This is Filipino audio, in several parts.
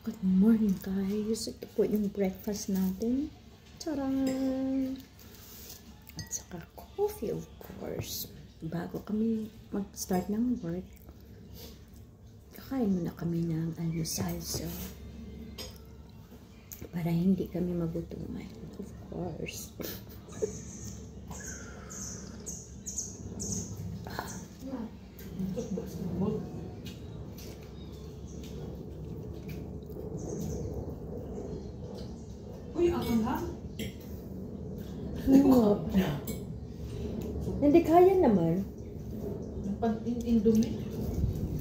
Good morning guys. Ito po yung breakfast natin. Charan! At saka coffee of course. Bago kami mag-start ng work, kakain muna kami ng almusal. So, para hindi kami magutuman. Of course. Uy, ako na? Hindi kaya naman. Indomie.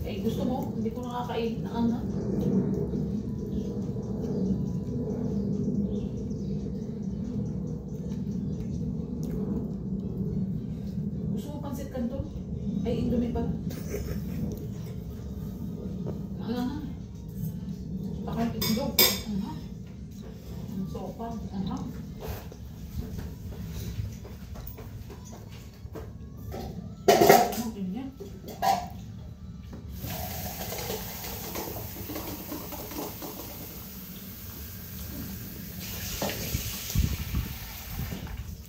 Eh, gusto mo? Hindi ko nakakain na anak. Gusto mo pansit kanto? Ay, indomie pa. Ano? Takang itlog. Ano? Ang sopa. Ano?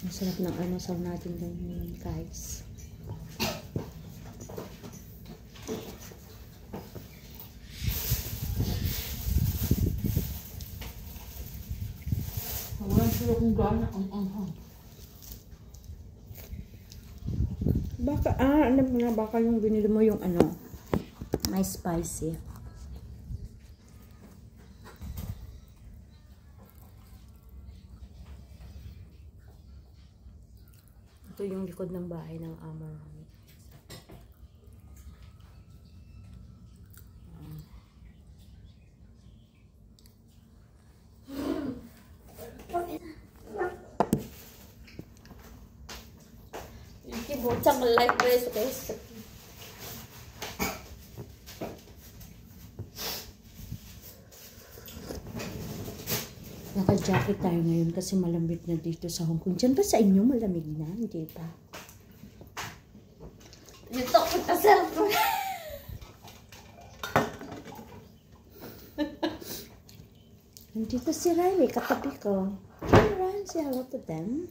Ang sarap ng almusal natin ngayon guys. Wala sila kung gana ang anghang. Baka, alam mo na, baka yung binili mo yung ano, may spicy. Ito yung likod ng bahay ng amo namin. Bocang live guys, guys. Naka-jacket tayo ngayon kasi malamig na dito sa Hong Kong. Diyan ba sa inyo malamig na? Hindi ba? Dito ko sa cellphone. Nandito si Riley, katabi ko. Hi Ryan, say hello to them.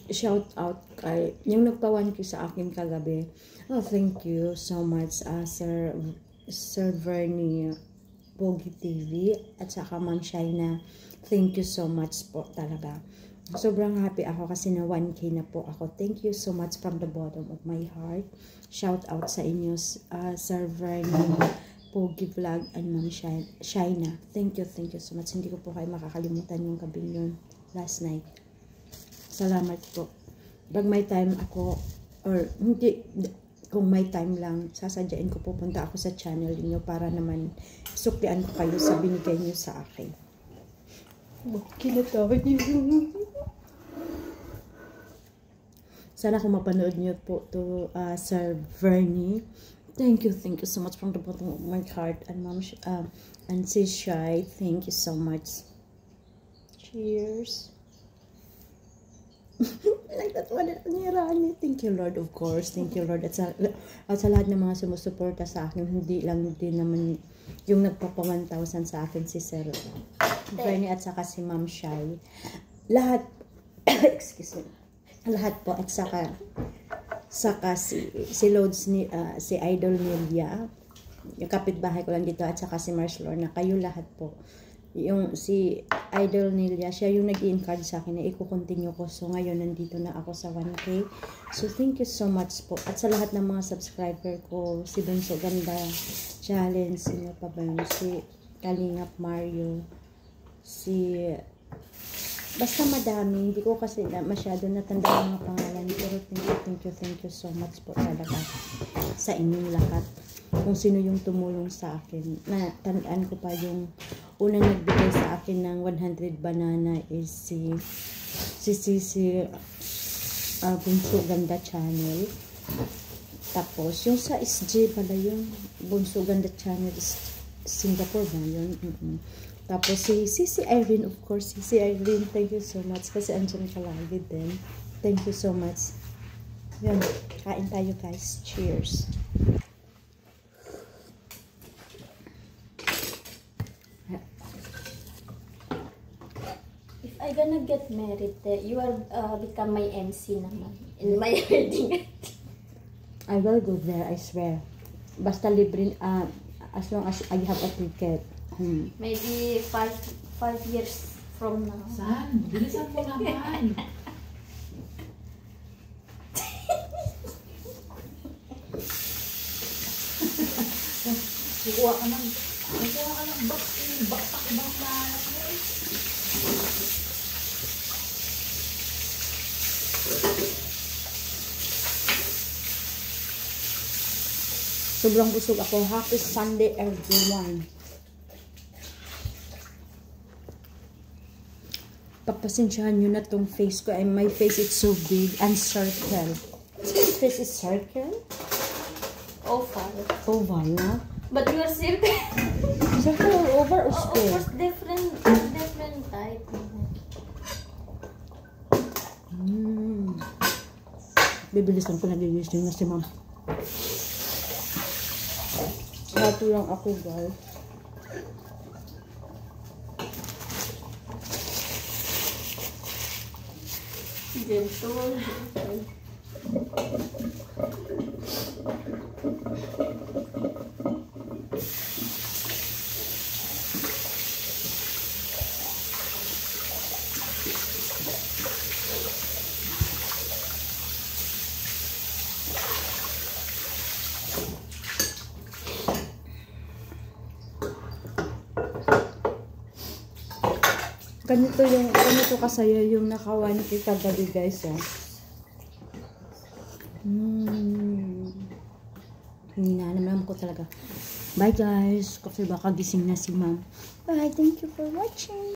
Shout out kay yung nagpawan ko sa akin kagabi. Oh, thank you so much Sir Vernie Pogi TV at saka Ma'am Shaina. Thank you so much po talaga. Sobrang happy ako kasi na 1K na po ako. Thank you so much from the bottom of my heart. Shout out sa inyo Sir Vernie Pogi Vlog and Ma'am Shaina. Thank you so much. Hindi ko po kayo makakalimutan yung gabing yun last night. Salamat po. Pag may time ako, or hindi, kung may time lang, sasadyain ko pupunta ako sa channel niyo para naman suklian ko kayo sa binigay niyo sa akin. Kinatawa niyo. Sana kung mapanood niyo po to Sir Vernie. Thank you so much from the bottom of my heart. And Mom, and Sis Shai, thank you so much. Cheers. Nagtatawa na ni Rani. Thank you Lord, of course. Thank you Lord. At sa lahat ng mga sumusuporta sa akin, hindi lang din naman yung nagpapa 1,000 sa akin si Sir Bernie at saka si Ma'am Shai. Lahat, excuse me, lahat po at saka si Loads ni, si Idol Melia, yung kapitbahay ko lang dito at saka si Mars Lorna, kayo lahat po. Yung si Idol Nelia, siya yung nag-i-encourage sa akin na i-continue ko. So ngayon nandito na ako sa 1K. So thank you so much po. At sa lahat ng mga subscriber ko, si Bunso Ganda Challenge, sino pa ba yun? Si Kalingap Mario, basta madami. Hindi ko kasi masyado natanda ang mga pangalan. Pero thank you so much po talaga sa inyong lahat. Kung sino yung tumulong sa akin. Tandaan ko pa yung unang nagbigay sa akin ng 100 banana is si Bunso Ganda Channel. Tapos yung sa SG pala yung Bunso Ganda Channel is Singapore ba yun? Tapos si Irene, of course. Si Irene, thank you so much kasi andyan ka lagi din. Thank you so much. Yun, kain tayo guys. Cheers. get married, you will become my MC naman. In my wedding. I will go there, I swear. Basta libre, as long as I have a ticket. Maybe 5 years from now. San? Bilisan mo naman. Kukuha ka ng bakpak ibang mahanap mo eh. Sobrang busog ako. Happy Sunday, everyone. Pagpasensyahan nyo na tong face ko. My face is so big and circle. My face is circle? Oval. Oval na? But you are circle. Circle or over or Of square? course, different type. Bibilisan ko na gigising na si ma'am. Hato lang ako, guys. Gentle. Ganito kasaya yung nakawan kita kagabi, guys, oh. Hina naman ko talaga. Bye, guys. Kasi baka gising na si ma'am. Bye. Thank you for watching.